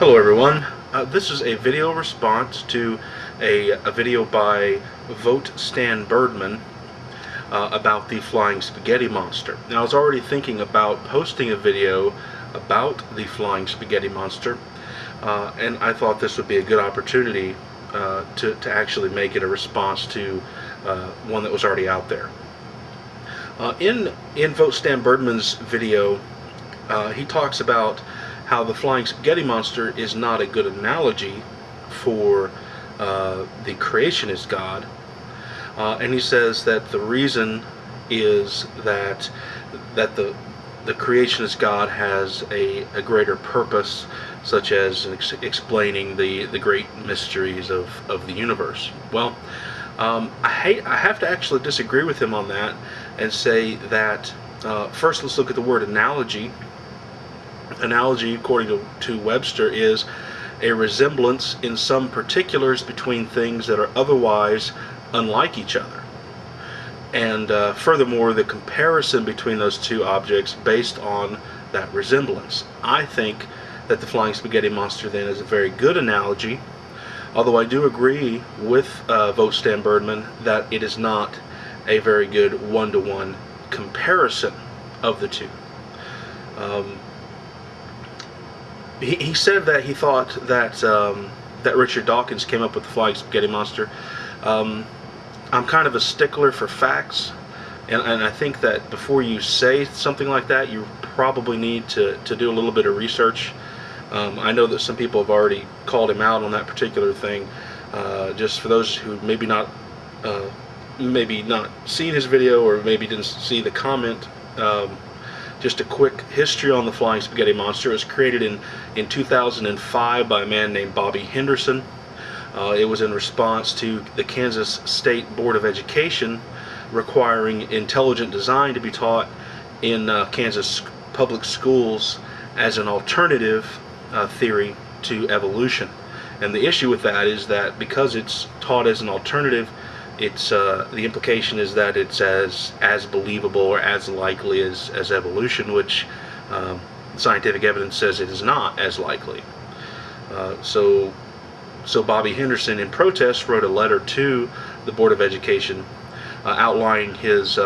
Hello everyone, this is a video response to a video by VoteStanBurdman about the flying spaghetti monster. Now I was already thinking about posting a video about the flying spaghetti monster, and I thought this would be a good opportunity to actually make it a response to one that was already out there. In VoteStanBurdman's video, he talks about how the flying spaghetti monster is not a good analogy for the creationist God, and he says that the reason is that the creationist God has a greater purpose, such as explaining the great mysteries of the universe. Well, I have to actually disagree with him on that and say that first let's look at the word analogy. Analogy, according to Webster, is a resemblance in some particulars between things that are otherwise unlike each other. And furthermore, the comparison between those two objects based on that resemblance. I think that the flying spaghetti monster then is a very good analogy, although I do agree with VoteStanBurdman that it is not a very good one-to-one comparison of the two. He said that he thought that that Richard Dawkins came up with the flying spaghetti monster. I'm kind of a stickler for facts, and I think that before you say something like that, you probably need to do a little bit of research. I know that some people have already called him out on that particular thing. Just for those who maybe not seen his video, or maybe didn't see the comment, just a quick history on the flying spaghetti monster. It was created in 2005 by a man named Bobby Henderson. It was in response to the Kansas State Board of Education requiring intelligent design to be taught in Kansas public schools as an alternative theory to evolution. And the issue with that is that because it's taught as an alternative, it's the implication is that it's as believable or as likely as evolution, which scientific evidence says it is not as likely. So Bobby Henderson, in protest, wrote a letter to the Board of Education outlining his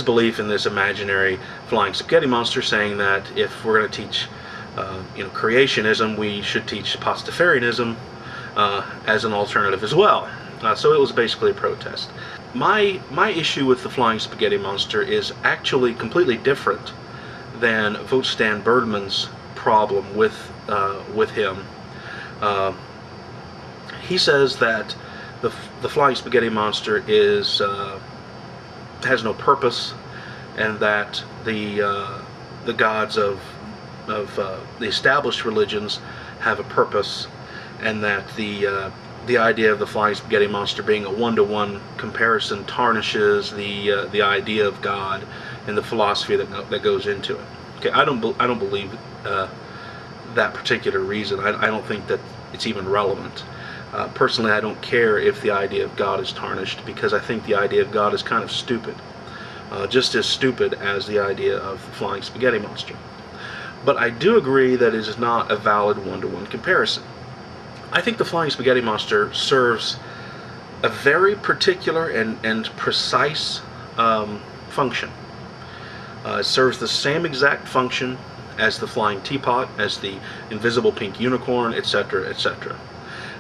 belief in this imaginary flying spaghetti monster, saying that if we're going to teach creationism, we should teach Pastafarianism as an alternative as well. So it was basically a protest. My issue with the flying spaghetti monster is actually completely different than VoteStanBurdman's problem with him. He says that the flying spaghetti monster has no purpose, and that the gods of the established religions have a purpose, and that the idea of the flying spaghetti monster being a one-to-one comparison tarnishes the idea of God and the philosophy that goes into it. Okay, I don't believe that particular reason. I don't think that it's even relevant. Personally, I don't care if the idea of God is tarnished, because I think the idea of God is kind of stupid, just as stupid as the idea of the flying spaghetti monster. But I do agree that it is not a valid one-to-one comparison. I think the flying spaghetti monster serves a very particular and precise function. It serves the same exact function as the flying teapot, as the invisible pink unicorn, etc., etc.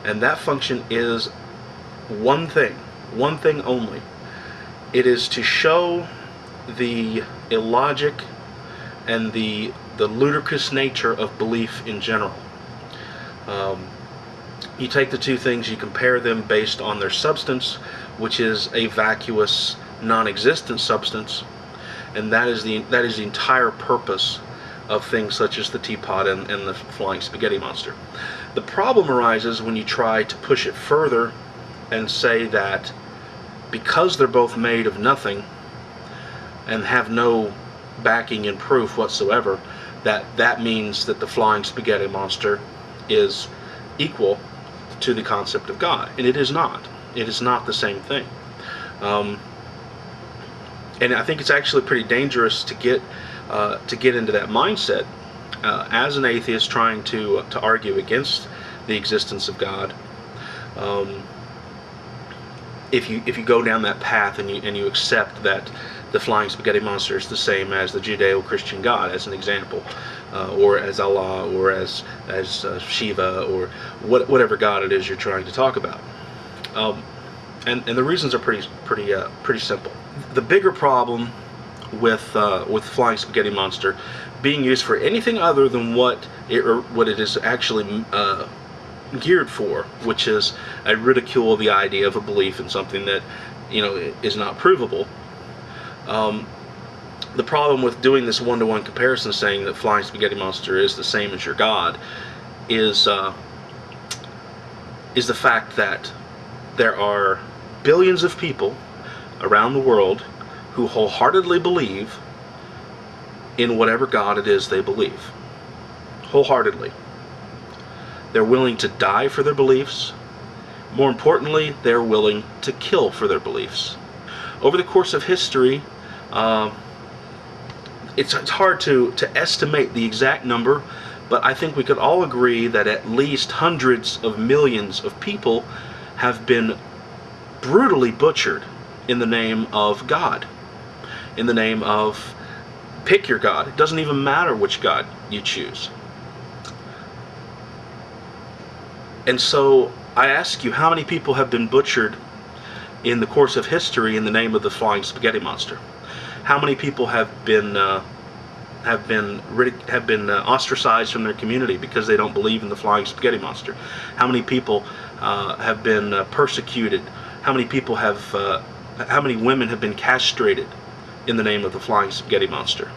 And that function is one thing only. It is to show the illogic and the ludicrous nature of belief in general. You take the two things, you compare them based on their substance, which is a vacuous, non-existent substance, and that is the entire purpose of things such as the teapot and the flying spaghetti monster. The problem arises when you try to push it further and say that because they're both made of nothing and have no backing and proof whatsoever, that means that the flying spaghetti monster is equal to the concept of God, and it is not. It is not the same thing. And I think it's actually pretty dangerous to get into that mindset as an atheist trying to argue against the existence of God, if you go down that path and you accept that the flying spaghetti monster is the same as the Judeo-Christian God, as an example, or as Allah, or as Shiva, or whatever God it is you're trying to talk about, and the reasons are pretty simple. The bigger problem with flying spaghetti monster being used for anything other than what it is actually geared for, which is a ridicule of the idea of a belief in something that is not provable. The problem with doing this one-to-one comparison, saying that flying spaghetti monster is the same as your God, is the fact that there are billions of people around the world who wholeheartedly believe in whatever God it is they believe. Wholeheartedly. They're willing to die for their beliefs. More importantly, they're willing to kill for their beliefs. Over the course of history, it's hard to estimate the exact number, but I think we could all agree that at least hundreds of millions of people have been brutally butchered in the name of God, in the name of, pick your God. It doesn't even matter which God you choose. And so I ask you, how many people have been butchered in the course of history in the name of the flying spaghetti monster? How many people have been ostracized from their community because they don't believe in the flying spaghetti monster? How many people have been persecuted? How many people how many women have been castrated in the name of the flying spaghetti monster?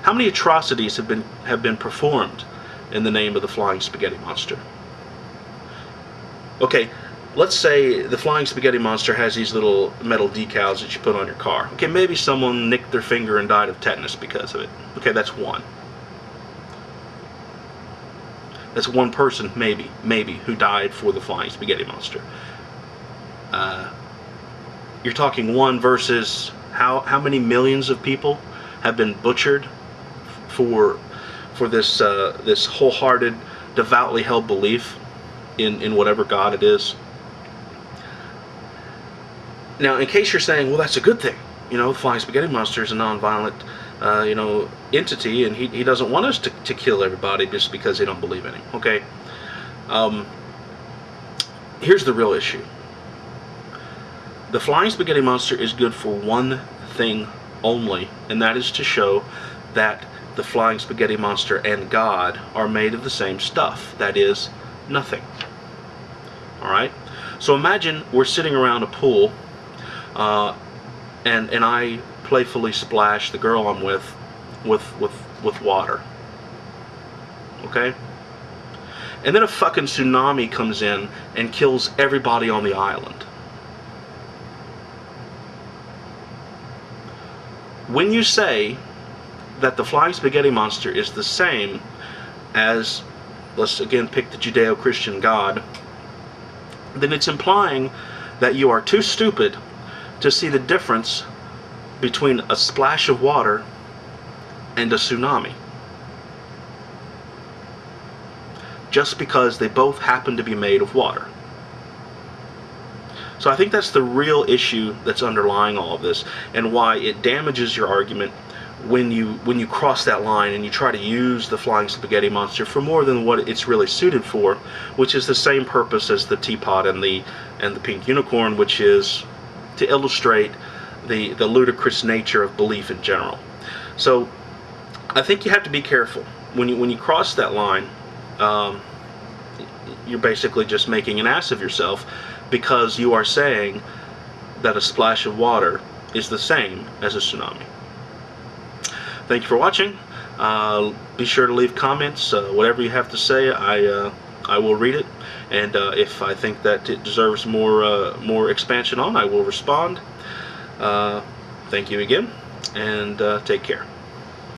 How many atrocities have been performed in the name of the flying spaghetti monster? Okay, let's say the flying spaghetti monster has these little metal decals that you put on your car. Okay, maybe someone nicked their finger and died of tetanus because of it. Okay, that's one. That's one person, maybe, who died for the flying spaghetti monster. You're talking one versus how many millions of people have been butchered for this wholehearted, devoutly held belief in whatever God it is. Now, in case you're saying, well, that's a good thing, the flying spaghetti monster is a non-violent entity, and he doesn't want us to kill everybody just because they don't believe in him. Okay, here's the real issue. The flying spaghetti monster is good for one thing only, and that is to show that the flying spaghetti monster and God are made of the same stuff. That is, nothing. Alright? So imagine we're sitting around a pool, and I playfully splash the girl I'm with water. Okay? And then a fucking tsunami comes in and kills everybody on the island. When you say that the flying spaghetti monster is the same as, let's again pick the Judeo-Christian God, then it's implying that you are too stupid to see the difference between a splash of water and a tsunami, just because they both happen to be made of water. So I think that's the real issue that's underlying all of this, and why it damages your argument when you cross that line and you try to use the flying spaghetti monster for more than what it's really suited for, which is the same purpose as the teapot and the pink unicorn, which is to illustrate the ludicrous nature of belief in general. So I think you have to be careful when you cross that line. You're basically just making an ass of yourself, because you are saying that a splash of water is the same as a tsunami. Thank you for watching. Be sure to leave comments. Whatever you have to say, I will read it, and if I think that it deserves more expansion on, I will respond. Thank you again, and take care.